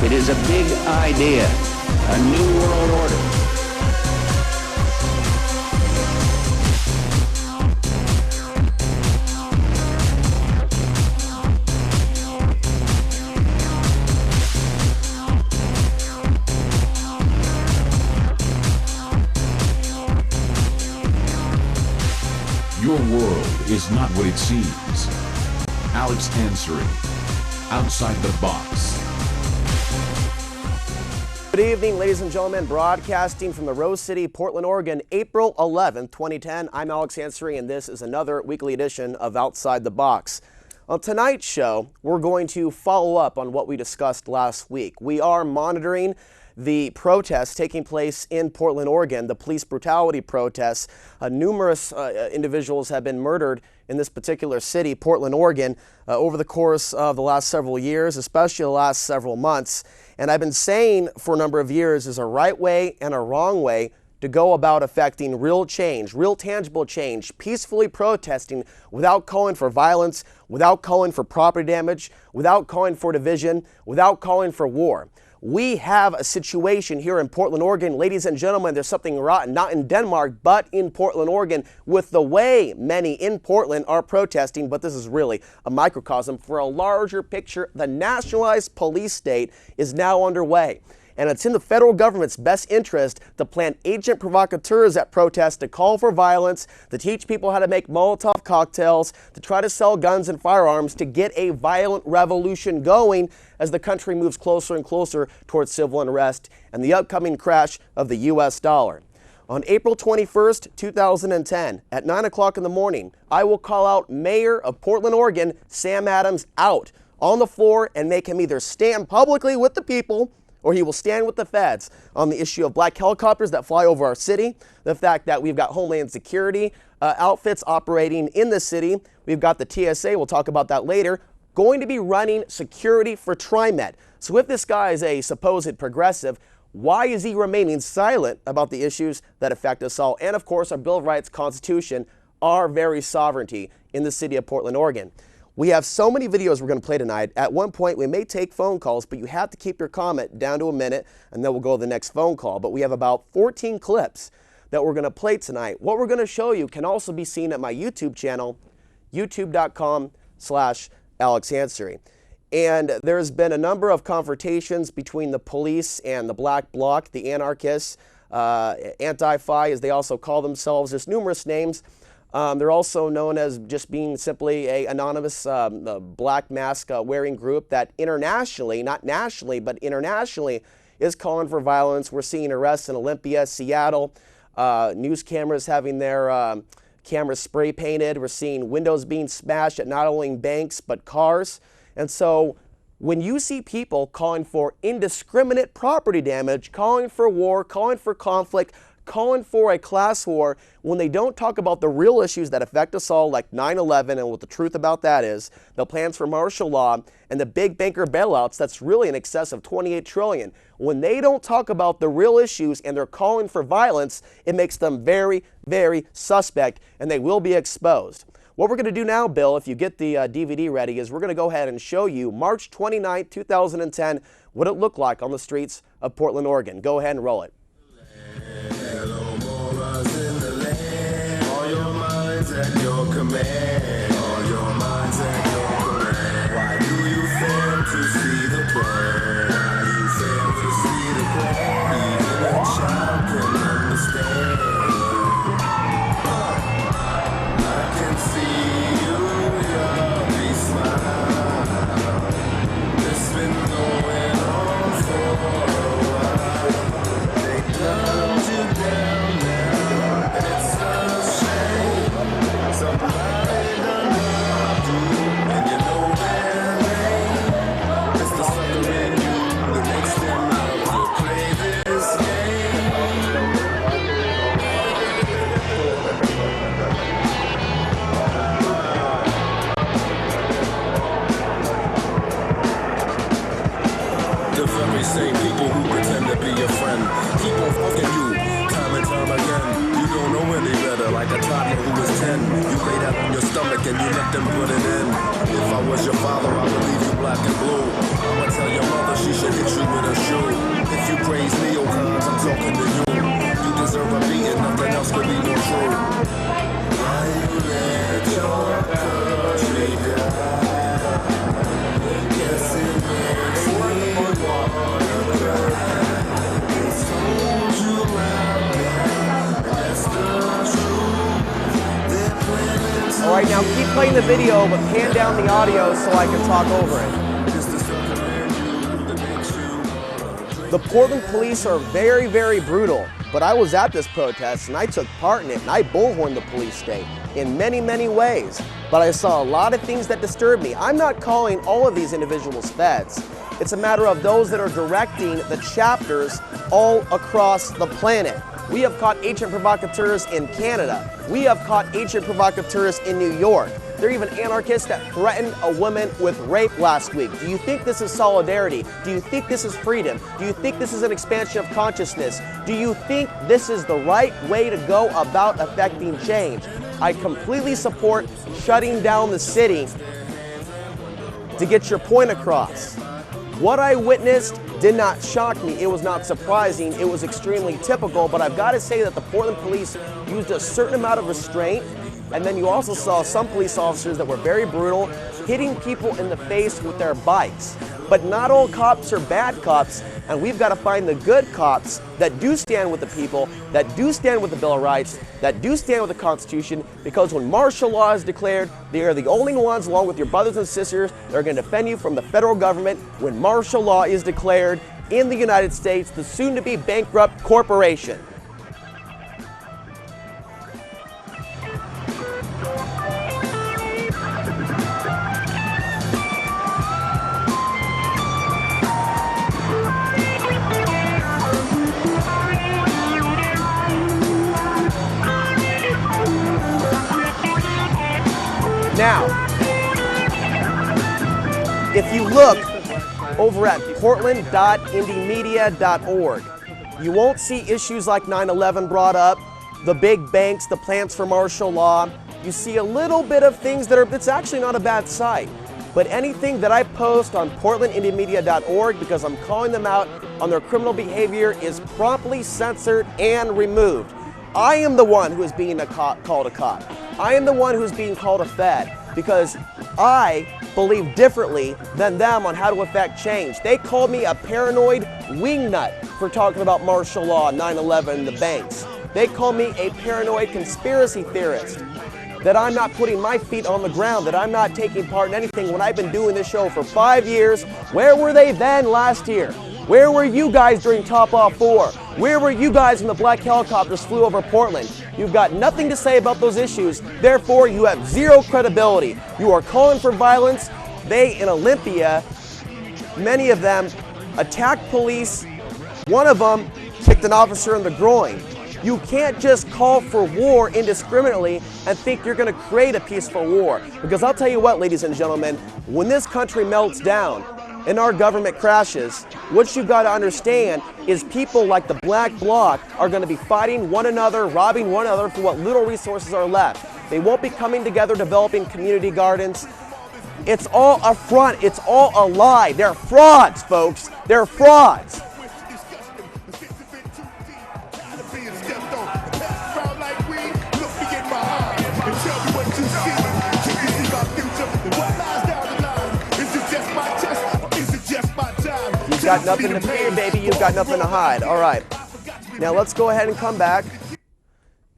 It is a big idea, a new world order. Your world is not what it seems. Alex Ansary, Outside the Box. Good evening, ladies and gentlemen, broadcasting from the Rose City, Portland, Oregon, April 11th, 2010. I'm Alex Ansary, and this is another weekly edition of Outside the Box. On tonight's show, we're going to follow up on what we discussed last week. We are monitoring the protests taking place in Portland, Oregon, the police brutality protests. Numerous individuals have been murdered in this particular city, Portland, Oregon, over the course of the last several years, especially the last several months. And I've been saying for a number of years there's a right way and a wrong way to go about affecting real change, real tangible change, peacefully protesting without calling for violence, without calling for property damage, without calling for division, without calling for war. We have a situation here in Portland, Oregon. Ladies and gentlemen, there's something rotten, not in Denmark, but in Portland, Oregon, with the way many in Portland are protesting. But this is really a microcosm for a larger picture. The nationalized police state is now underway. And it's in the federal government's best interest to plant agent provocateurs at protests, to call for violence, to teach people how to make Molotov cocktails, to try to sell guns and firearms, to get a violent revolution going as the country moves closer and closer towards civil unrest and the upcoming crash of the U.S. dollar. On April 21st, 2010, at 9 o'clock in the morning, I will call out Mayor of Portland, Oregon, Sam Adams, out on the floor and make him either stand publicly with the people or he will stand with the feds on the issue of black helicopters that fly over our city, the fact that we've got Homeland Security outfits operating in the city, we've got the TSA, we'll talk about that later, going to be running security for TriMet. So if this guy is a supposed progressive, why is he remaining silent about the issues that affect us all? And of course, our Bill of Rights, Constitution, our very sovereignty in the city of Portland, Oregon. We have so many videos we're going to play tonight. At one point, we may take phone calls, but you have to keep your comment down to a minute, and then we'll go to the next phone call. But we have about 14 clips that we're going to play tonight. What we're going to show you can also be seen at my YouTube channel, youtube.com/Alex Ansary. And there's been a number of confrontations between the police and the Black Bloc, the anarchists, Anti-Fi, as they also call themselves. There's numerous names. They're also known as just being simply a anonymous black mask wearing group that internationally, not nationally, but internationally is calling for violence. We're seeing arrests in Olympia, Seattle, news cameras having their cameras spray painted. We're seeing windows being smashed at not only banks but cars. And so when you see people calling for indiscriminate property damage, calling for war, calling for conflict, calling for a class war, when they don't talk about the real issues that affect us all, like 9/11 and what the truth about that is, the plans for martial law, and the big banker bailouts, that's really in excess of $28 trillion. When they don't talk about the real issues and they're calling for violence, it makes them very, very suspect, and they will be exposed. What we're going to do now, Bill, if you get the DVD ready, is we're going to go ahead and show you March 29, 2010, what it looked like on the streets of Portland, Oregon. Go ahead and roll it. At your command, all your minds at your command. Why do you fail to see the plan? Why you fail to see the plan? Even a child can understand. I can see you, your big smile. It's been going on for a while. They dumbed you down now, and it's a shame. Somebody a toddler who was 10. You lay that on your stomach and you let them put it in. If I was your father, I would leave you black and blue. I'ma tell your mother she should hit you with a shoe. If you praise neocons, I'm talking to you. You deserve a beating, nothing else could be more true. Why you let your country die? Yes, it makes me wanna cry. It's told you out there, that's the truth. They're planning to All right, now keep playing the video, but pan down the audio so I can talk over it. The Portland police are very, very brutal, but I was at this protest and I took part in it and I bullhorned the police state in many, many ways. But I saw a lot of things that disturbed me. I'm not calling all of these individuals feds. It's a matter of those that are directing the chapters all across the planet. We have caught agent provocateurs in Canada. We have caught agent provocateurs in New York. There are even anarchists that threatened a woman with rape last week. Do you think this is solidarity? Do you think this is freedom? Do you think this is an expansion of consciousness? Do you think this is the right way to go about affecting change? I completely support shutting down the city to get your point across. What I witnessed did not shock me. It was not surprising. It was extremely typical, but I've got to say that the Portland police used a certain amount of restraint. And then you also saw some police officers that were very brutal, hitting people in the face with their bikes. But not all cops are bad cops, and we've got to find the good cops that do stand with the people, that do stand with the Bill of Rights, that do stand with the Constitution, because when martial law is declared, they are the only ones, along with your brothers and sisters, that are going to defend you from the federal government when martial law is declared in the United States, the soon-to-be bankrupt corporation. Now, if you look over at portland.indiemedia.org, you won't see issues like 9/11 brought up, the big banks, the plans for martial law. You see a little bit of things it's actually not a bad site. But anything that I post on portlandindiemedia.org, because I'm calling them out on their criminal behavior, is promptly censored and removed. I am the one who is being called a cop. I am the one who's being called a fed because I believe differently than them on how to affect change. They called me a paranoid wingnut for talking about martial law, 9/11, the banks. They called me a paranoid conspiracy theorist, that I'm not putting my feet on the ground, that I'm not taking part in anything when I've been doing this show for 5 years. Where were they then last year? Where were you guys during Top Off 4? Where were you guys when the black helicopters flew over Portland? You've got nothing to say about those issues, therefore you have zero credibility. You are calling for violence. They, in Olympia, many of them attacked police. One of them kicked an officer in the groin. You can't just call for war indiscriminately and think you're going to create a peaceful war. Because I'll tell you what, ladies and gentlemen, when this country melts down and our government crashes, what you've got to understand is people like the Black Bloc are going to be fighting one another, robbing one another for what little resources are left. They won't be coming together, developing community gardens. It's all a front. It's all a lie. They're frauds, folks. They're frauds. You've got nothing to fear, baby. You've got nothing to hide. All right. Now let's go ahead and come back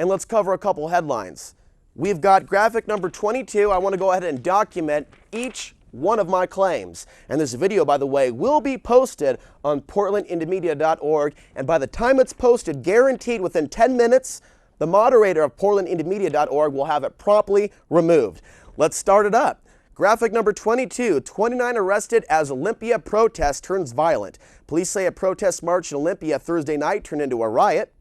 and let's cover a couple headlines. We've got graphic number 22. I want to go ahead and document each one of my claims. And this video, by the way, will be posted on portlandindiemedia.org. And by the time it's posted, guaranteed within 10 minutes, the moderator of portlandindiemedia.org will have it promptly removed. Let's start it up. Graphic number 22, 29 arrested as Olympia protest turns violent. Police say a protest march in Olympia Thursday night turned into a riot.